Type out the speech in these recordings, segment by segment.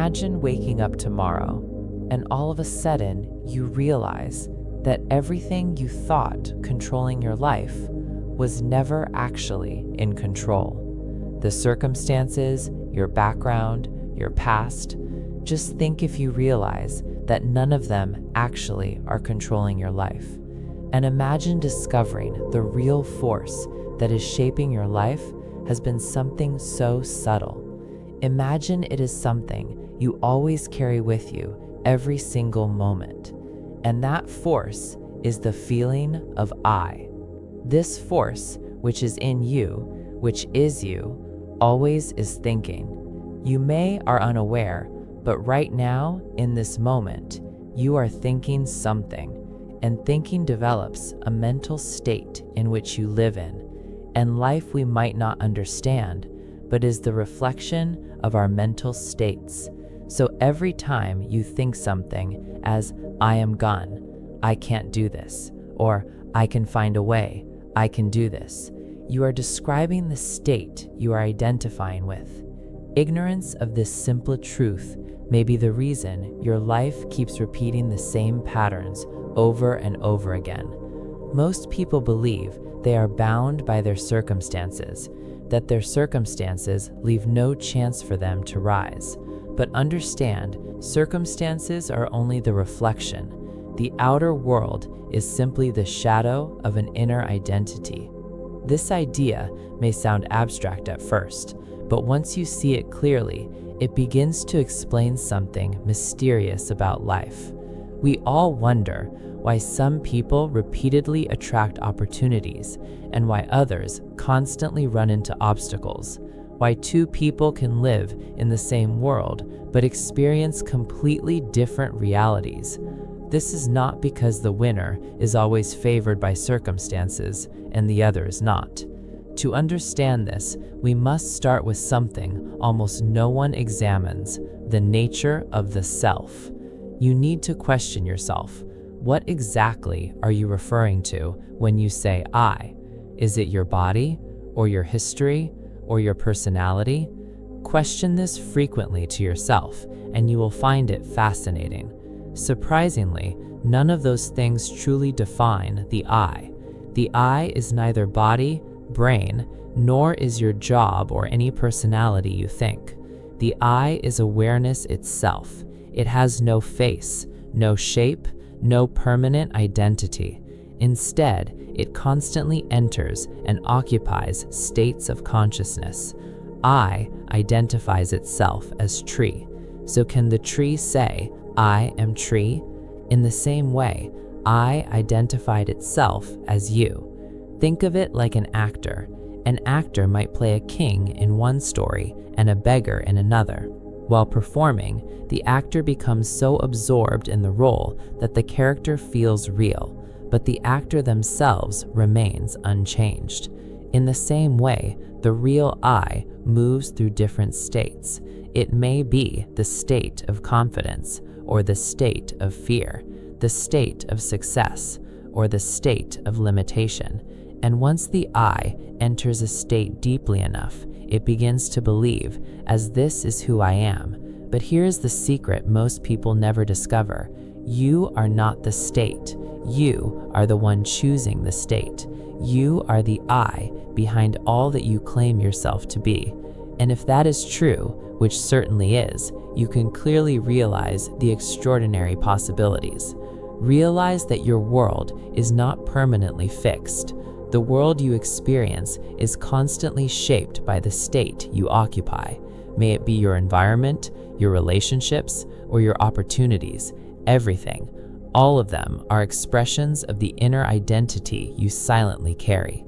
Imagine waking up tomorrow, and all of a sudden you realize that everything you thought controlling your life was never actually in control. The circumstances, your background, your past, just think if you realize that none of them actually are controlling your life. And imagine discovering the real force that is shaping your life has been something so subtle. Imagine it is something you always carry with you every single moment. And that force is the feeling of I. This force, which is in you, which is you, always is thinking. You are unaware, but right now, in this moment, you are thinking something. And thinking develops a mental state in which you live in. And life we might not understand, but is the reflection of our mental states. So every time you think something as, I am gone, I can't do this, or I can find a way, I can do this, you are describing the state you are identifying with. Ignorance of this simple truth may be the reason your life keeps repeating the same patterns over and over again. Most people believe they are bound by their circumstances, that their circumstances leave no chance for them to rise. But understand, circumstances are only the reflection. The outer world is simply the shadow of an inner identity. This idea may sound abstract at first, but once you see it clearly, it begins to explain something mysterious about life. We all wonder why some people repeatedly attract opportunities and why others constantly run into obstacles. Why two people can live in the same world but experience completely different realities. This is not because the winner is always favored by circumstances and the other is not. To understand this, we must start with something almost no one examines: the nature of the self. You need to question yourself. What exactly are you referring to when you say I? Is it your body, or your history, or your personality? Question this frequently to yourself, and you will find it fascinating. Surprisingly, none of those things truly define the I. The I is neither body, brain, nor is your job or any personality you think. The I is awareness itself. It has no face, no shape, no permanent identity. Instead, it constantly enters and occupies states of consciousness. I identifies itself as tree. So can the tree say, I am tree? In the same way, I identified itself as you. Think of it like an actor. An actor might play a king in one story and a beggar in another. While performing, the actor becomes so absorbed in the role that the character feels real, but the actor themselves remains unchanged. In the same way, the real I moves through different states. It may be the state of confidence, or the state of fear, the state of success, or the state of limitation. And once the I enters a state deeply enough, it begins to believe, as this is who I am. But here's the secret most people never discover. You are not the state. You are the one choosing the state. You are the I behind all that you claim yourself to be. And if that is true, which certainly is, you can clearly realize the extraordinary possibilities. Realize that your world is not permanently fixed. The world you experience is constantly shaped by the state you occupy. May it be your environment, your relationships, or your opportunities. Everything, all of them, are expressions of the inner identity you silently carry.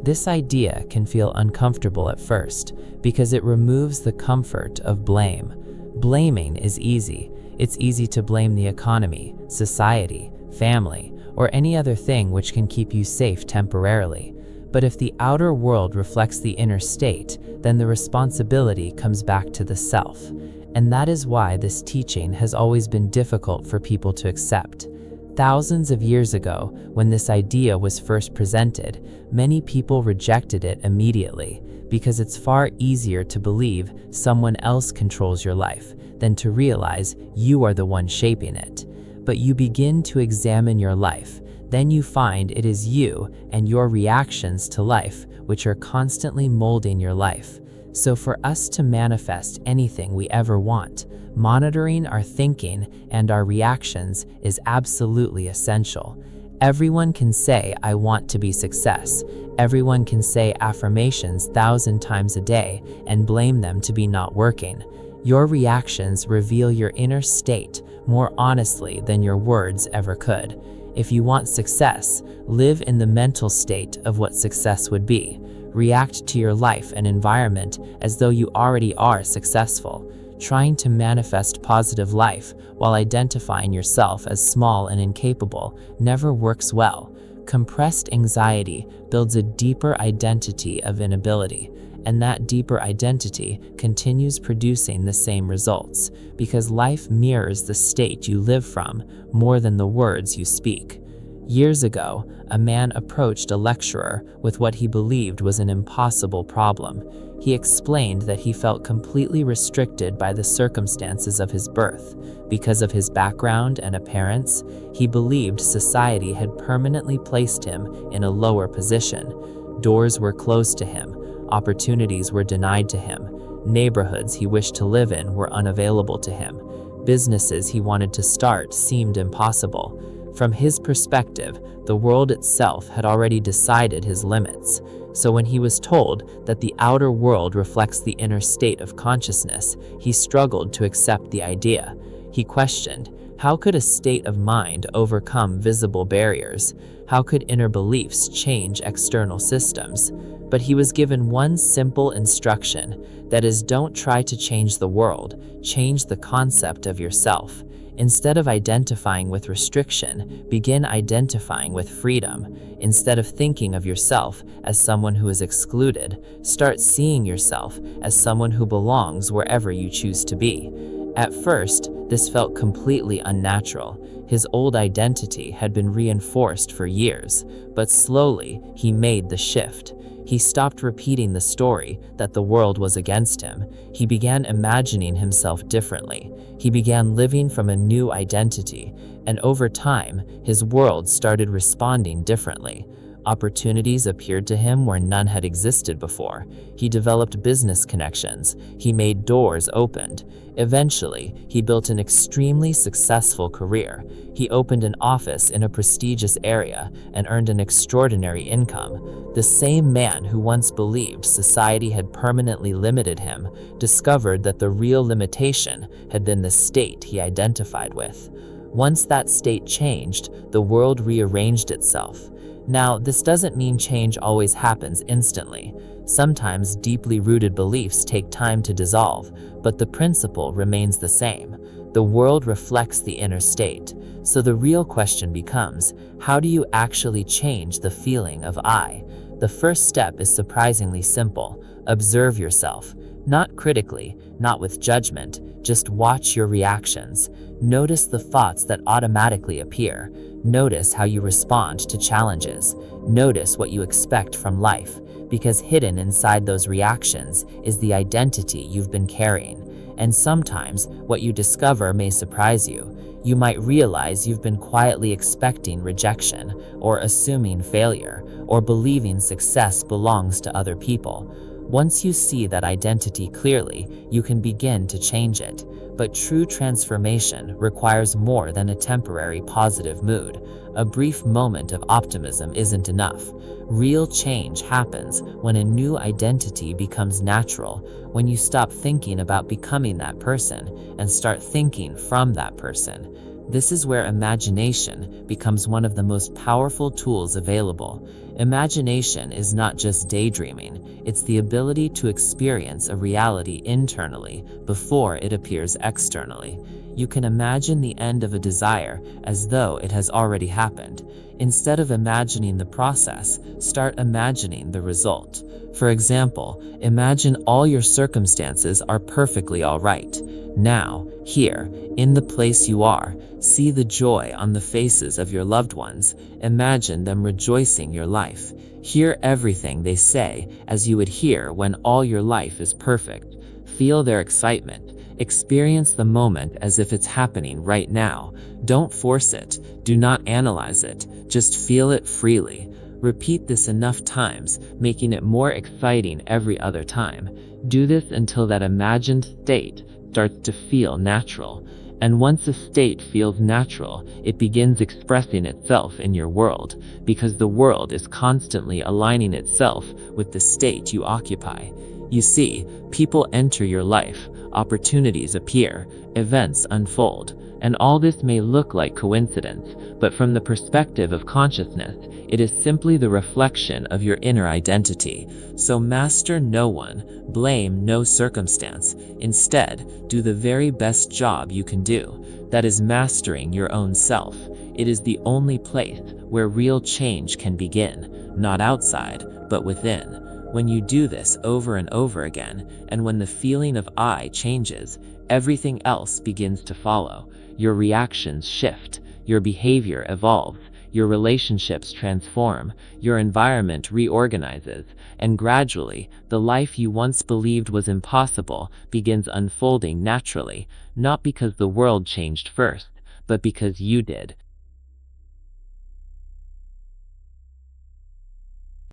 This idea can feel uncomfortable at first because it removes the comfort of blame. Blaming is easy. It's easy to blame the economy, society, family, or any other thing which can keep you safe temporarily. But if the outer world reflects the inner state, then the responsibility comes back to the self. And that is why this teaching has always been difficult for people to accept. Thousands of years ago, when this idea was first presented, many people rejected it immediately because it's far easier to believe someone else controls your life than to realize you are the one shaping it. But you begin to examine your life. Then you find it is you and your reactions to life which are constantly molding your life. So for us to manifest anything we ever want, monitoring our thinking and our reactions is absolutely essential. Everyone can say, "I want to be success." Everyone can say affirmations 1,000 times a day and blame them to be not working. Your reactions reveal your inner state more honestly than your words ever could. If you want success, live in the mental state of what success would be. React to your life and environment as though you already are successful. Trying to manifest positive life while identifying yourself as small and incapable never works well. Compressed anxiety builds a deeper identity of inability, and that deeper identity continues producing the same results, because life mirrors the state you live from more than the words you speak. Years ago, a man approached a lecturer with what he believed was an impossible problem. He explained that he felt completely restricted by the circumstances of his birth. Because of his background and appearance, he believed society had permanently placed him in a lower position. Doors were closed to him, opportunities were denied to him, neighborhoods he wished to live in were unavailable to him, businesses he wanted to start seemed impossible. From his perspective, the world itself had already decided his limits. So when he was told that the outer world reflects the inner state of consciousness, he struggled to accept the idea. He questioned, how could a state of mind overcome visible barriers? How could inner beliefs change external systems? But he was given one simple instruction, that is, don't try to change the world, change the concept of yourself. Instead of identifying with restriction, begin identifying with freedom. Instead of thinking of yourself as someone who is excluded, start seeing yourself as someone who belongs wherever you choose to be. At first, this felt completely unnatural. His old identity had been reinforced for years, but slowly he made the shift. He stopped repeating the story that the world was against him. He began imagining himself differently. He began living from a new identity, and over time, his world started responding differently. Opportunities appeared to him where none had existed before. He developed business connections. He made doors opened. Eventually, he built an extremely successful career. He opened an office in a prestigious area and earned an extraordinary income. The same man who once believed society had permanently limited him discovered that the real limitation had been the state he identified with. Once that state changed, the world rearranged itself. Now, this doesn't mean change always happens instantly. Sometimes deeply rooted beliefs take time to dissolve, but the principle remains the same. The world reflects the inner state. So the real question becomes, how do you actually change the feeling of I? The first step is surprisingly simple. Observe yourself. Not critically, not with judgment, just watch your reactions. Notice the thoughts that automatically appear. Notice how you respond to challenges. Notice what you expect from life, because hidden inside those reactions is the identity you've been carrying. And sometimes what you discover may surprise you. You might realize you've been quietly expecting rejection, or assuming failure, or believing success belongs to other people. Once you see that identity clearly, you can begin to change it. But true transformation requires more than a temporary positive mood. A brief moment of optimism isn't enough. Real change happens when a new identity becomes natural, when you stop thinking about becoming that person and start thinking from that person. This is where imagination becomes one of the most powerful tools available. Imagination is not just daydreaming, it's the ability to experience a reality internally before it appears externally. You can imagine the end of a desire as though it has already happened. Instead of imagining the process, start imagining the result. For example, imagine all your circumstances are perfectly all right. Now, here, in the place you are, see the joy on the faces of your loved ones. Imagine them rejoicing your life. Hear everything they say as you would hear when all your life is perfect. Feel their excitement. Experience the moment as if it's happening right now. Don't force it. Do not analyze it. Just feel it freely. Repeat this enough times, making it more exciting every other time. Do this until that imagined state starts to feel natural. And once a state feels natural, it begins expressing itself in your world, because the world is constantly aligning itself with the state you occupy. You see, people enter your life, opportunities appear, events unfold, and all this may look like coincidence, but from the perspective of consciousness, it is simply the reflection of your inner identity. So master no one, blame no circumstance. Instead, do the very best job you can do. That is mastering your own self. It is the only place where real change can begin, not outside, but within. When you do this over and over again, and when the feeling of I changes, everything else begins to follow. Your reactions shift, your behavior evolves, your relationships transform, your environment reorganizes, and gradually, the life you once believed was impossible begins unfolding naturally, not because the world changed first, but because you did.